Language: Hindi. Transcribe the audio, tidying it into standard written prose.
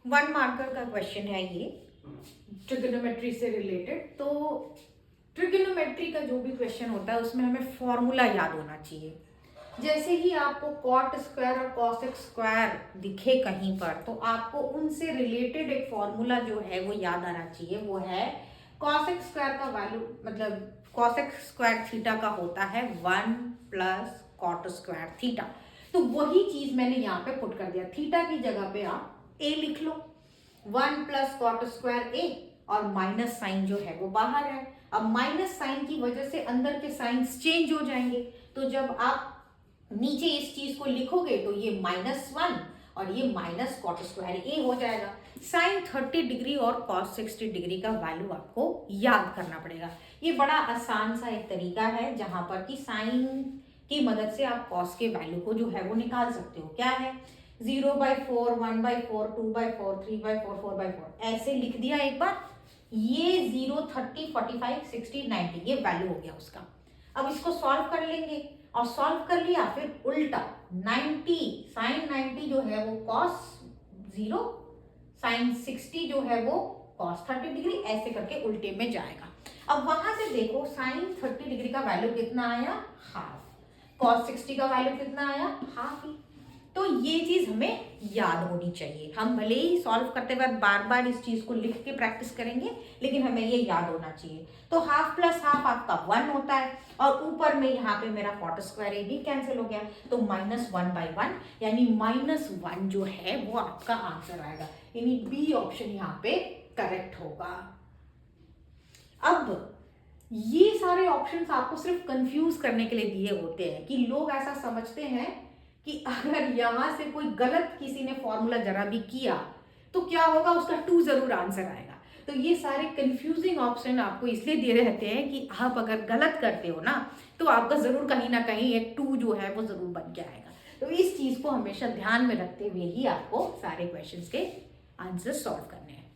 1 मार्कर का क्वेश्चन है ये, ट्रिगोनोमेट्री से रिलेटेड। तो ट्रिगोनोमेट्री का जो भी क्वेश्चन होता है उसमें हमें फॉर्मूला याद होना चाहिए। जैसे ही आपको कॉट स्क्वायर और कॉसेक स्क्वायर दिखे कहीं पर, तो आपको उनसे रिलेटेड एक फॉर्मूला जो है वो याद आना चाहिए। वो है कॉसेक स्क्वायर का वैल्यू, मतलब कॉसेक स्क्वायर थीटा का होता है 1 प्लस कॉट स्क्वायर थीटा। तो वही चीज मैंने यहाँ पे पुट कर दिया, थीटा की जगह पे आप ए लिख लो, 1 प्लस कॉट स्क्वायर ए, और माइनस साइन जो है वो बाहर है। अब माइनस साइन की वजह से अंदर के साइंस चेंज हो जाएंगे, तो जब आप नीचे इस चीज को लिखोगे तो ये -1 और ये माइनस कॉट स्क्वायर ए हो जाएगा। साइन 30 डिग्री और कॉस 60 डिग्री का वैल्यू आपको याद करना पड़ेगा। ये बड़ा आसान सा एक तरीका है जहां पर कि साइन की मदद से आप कॉस के वैल्यू को जो है वो निकाल सकते हो। क्या है, 0/4, 1/4, 2/4, 3/4, 4/4 ऐसे लिख दिया एक बार। ये 0, 30, 45, 60, 90 ये वैल्यू हो गया उसका। अब इसको सॉल्व कर लेंगे, और सॉल्व कर लिया फिर उल्टा 90, साइन 90 जो है वो कॉस 0, साइन 60 जो है वो कॉस 30 डिग्री, ऐसे करके उल्टे में जाएगा। अब वहां से देखो साइन 30 डिग्री का वैल्यू कितना आया, हाफ, कॉस 60 का वैल्यू कितना आया, हाफ ही। तो ये चीज हमें याद होनी चाहिए। हम भले ही सॉल्व करते वक्त बार बार इस चीज को लिख के प्रैक्टिस करेंगे, लेकिन हमें ये याद होना चाहिए। तो हाफ प्लस हाफ आपका 1 होता है, और ऊपर में यहाँ पे मेरा कॉट स्क्वायर ए भी कैंसिल हो गया, तो -1/1 यानी -1 जो है वो आपका आंसर आएगा, यानी बी ऑप्शन यहाँ पे करेक्ट होगा। अब ये सारे ऑप्शंस आपको सिर्फ कंफ्यूज करने के लिए दिए होते हैं कि लोग ऐसा समझते हैं कि अगर यहां से कोई गलत किसी ने फॉर्मूला जरा भी किया तो क्या होगा, उसका 2 जरूर आंसर आएगा। तो ये सारे कंफ्यूजिंग ऑप्शन आपको इसलिए दिए रहते हैं कि आप अगर गलत करते हो ना तो आपका जरूर कहीं ना कहीं एक 2 जो है वो जरूर बन के आएगा। तो इस चीज को हमेशा ध्यान में रखते हुए ही आपको सारे क्वेश्चंस के आंसर सॉल्व करने हैं।